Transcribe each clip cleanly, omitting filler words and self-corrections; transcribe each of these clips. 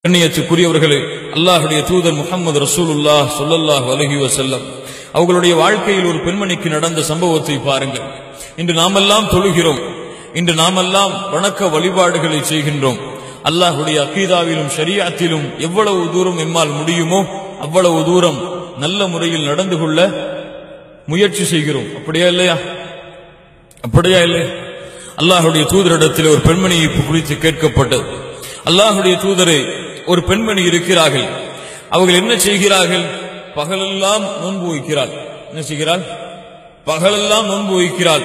கண்ணியத்துக்குரியவர்களே, அல்லாஹ்வுடைய தூதர் முஹம்மது ரசூலுல்லாஹ் ஸல்லல்லாஹு அலைஹி வஸல்லம் அவர்களுடைய வாழ்க்கையில் ஒரு பெண்மணிக்கு நடந்த சம்பவத்தை பாருங்கள். இன்று நாமெல்லாம் தொழுகிறோம், இன்று நாமெல்லாம் வணக்க வழிபாடுகளை செய்கின்றோம். அல்லாஹ்வுடைய அகீதாவிலும் ஷரீஅத்திலும் எவ்வளவு தூரம் எம்மால் முடியுமோ அவ்வளவு தூரம் நல்ல முறையில் நடந்து கொள்ள முயற்சி செய்கிறோம். அப்படியா இல்லையா? அப்படியா இல்லையா? அல்லாஹ்வுடைய தூதரிடத்தில் ஒரு பெண்மணியை குறித்து கேட்கப்பட்டது. அல்லாஹ்வுடைய தூதரே, ஒரு பெண்மணி இருக்கிறார்கள், அவர்கள் என்ன செய்கிறார்கள்? பகலெல்லாம் நோன்பு வைக்கிறாள். என்ன செய்கிறாள்? பகலெல்லாம் நோன்பு வைக்கிறாள்,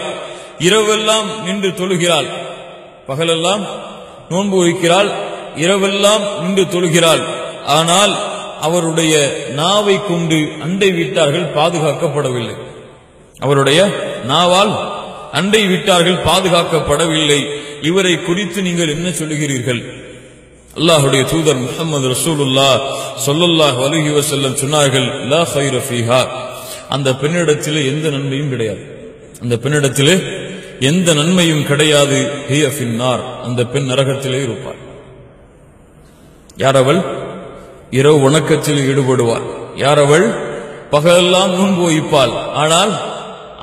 இரவெல்லாம் நின்று தொழுகிறாள். பகலெல்லாம் நோன்பு வைக்கிறாள், இரவெல்லாம் நின்று தொழுகிறாள். ஆனால் அவருடைய நாவை கொண்டு அண்டை வீட்டார்கள் பாதுகாக்கப்படவில்லை. அவருடைய நாவால் அண்டை வீட்டார்கள் பாதுகாக்கப்படவில்லை. இவரை குறித்து நீங்கள் என்ன சொல்லுகிறீர்கள்? அல்லாஹ்வுடைய தூதர் முஹம்மது ரசூலுல்லாஹ் ஸல்லல்லாஹு அலைஹி வஸல்லம் சொன்னார்கள், லா கைர ஃபீஹா, அந்த பெண்ணிடத்திலே எந்த நன்மையும் கிடையாது. அந்த பெண்ணிடத்திலே எந்த நன்மையும் கிடையாது. ஹிய ஃபின்னார், அந்த பெண் நரகத்திலே இருப்பார். யார் அவள்? இரவு வணக்கத்தில் ஈடுபடுவாள். யார் அவள்? பகலெல்லாம் நோன்பு வைப்பாள். ஆனால்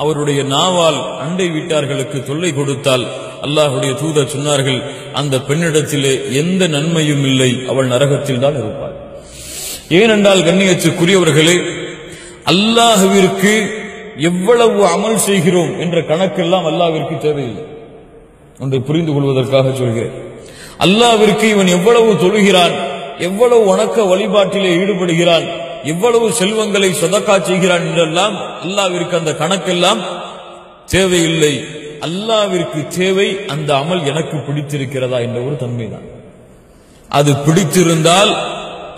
அவருடைய நாவால் அண்டை வீட்டார்களுக்கு தொல்லை கொடுத்தால் அல்லாஹ்வுடைய தூதர் சொன்னார்கள், அந்த பெண்ணிடத்திலே எந்த நன்மையும் இல்லை, அவள் நரகத்தில் தான் இருப்பாள். ஏனென்றால் கண்ணியத்துக்குரியவர்களே, அல்லாஹ்விற்கு எவ்வளவு அமல் செய்கிறோம் என்ற கணக்கெல்லாம் அல்லாஹ்விற்கு தேவையில்லை. ஒன்றை புரிந்து கொள்வதற்காக சொல்கிறேன். அல்லாஹ்விற்கு இவன் எவ்வளவு தொழுகிறான், எவ்வளவு வணக்க வழிபாட்டிலே ஈடுபடுகிறான், எவ்வளவு செல்வங்களை சதகா செய்கிறான் என்றெல்லாம் அல்லாஹ்விற்கு அந்த கணக்கெல்லாம் தேவையில்லை. அல்லாஹ்விற்கு தேவை அந்த அமல் எனக்கு பிடித்திருக்கிறதா என்ற ஒரு தன்மைதான். அது பிடித்திருந்தால்,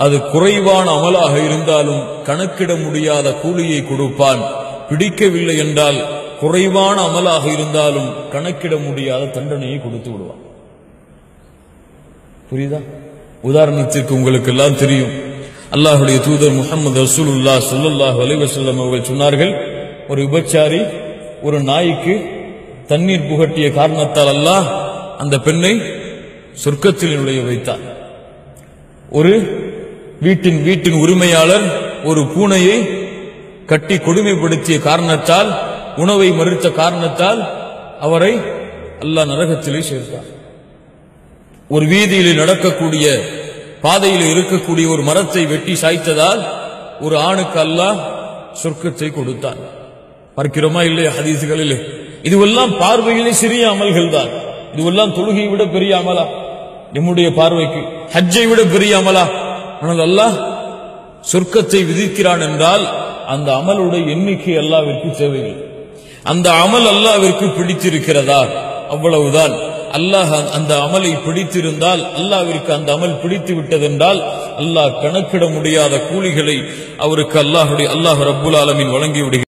அது குறைவான அமலாக இருந்தாலும் கணக்கிட முடியாத கூலியை கொடுப்பான். பிடிக்கவில்லை என்றால் குறைவான அமலாக இருந்தாலும் கணக்கிட முடியாத தண்டனையை கொடுத்து விடுவான். புரியுதா? உதாரணத்திற்கு உங்களுக்கு எல்லாம் தெரியும், அல்லாஹ்வுடைய தூதர் முஹம்மது ரசூலுல்லாஹ் ஸல்லல்லாஹு அலைஹி வஸல்லம் அவர்கள் சொன்னார்கள், ஒரு விபச்சாரி ஒரு நாய்க்கு தண்ணீர் புகட்டிய காரணத்தால் அல்லாஹ் அந்த பெண்ணை சொர்க்கத்தில் நுழைய வைத்தார். ஒரு வீட்டின் உரிமையாளர் ஒரு பூனையை கட்டி கொடுமைப்படுத்திய காரணத்தால், உணவை மறுத்த காரணத்தால் அவரை அல்லாஹ் நரகத்திலே சேர்த்தார். ஒரு வீதியில் நடக்கக்கூடிய பாதையில் இருக்கக்கூடிய ஒரு மரத்தை வெட்டி சாய்த்ததால் ஒரு ஆணுக்கு அல்லாஹ் சொர்க்கத்தை கொடுத்தான். பார்க்கிறோமா இல்லையா ஹதீசுகளில்? இதுவெல்லாம் பார்வையிலே சிறிய அமல்கள் தான். இதுவெல்லாம் தொழுகையை விட பெரிய அமலா? நம்முடைய பார்வைக்கு ஹஜ்ஜை விட பெரிய அமலா? ஆனால் அல்லாஹ் சொர்க்கத்தை விதிக்கிறான் என்றால் அந்த அமலுடைய எண்ணிக்கை அல்லாஹ்விற்கு தேவையில்லை. அந்த அமல் அல்லாஹ்விற்கு பிடித்திருக்கிறதா? அவ்வளவுதான். அல்லாஹ் அந்த அமலை பிடித்திருந்தால், அல்லாஹ்விற்கு அந்த அமல் பிடித்து விட்டதென்றால் அல்லாஹ் கணக்கிட முடியாத கூலிகளை அவருக்கு அல்லாஹ் ரப்புல் ஆலமீன் வழங்கி விடுகிறார்.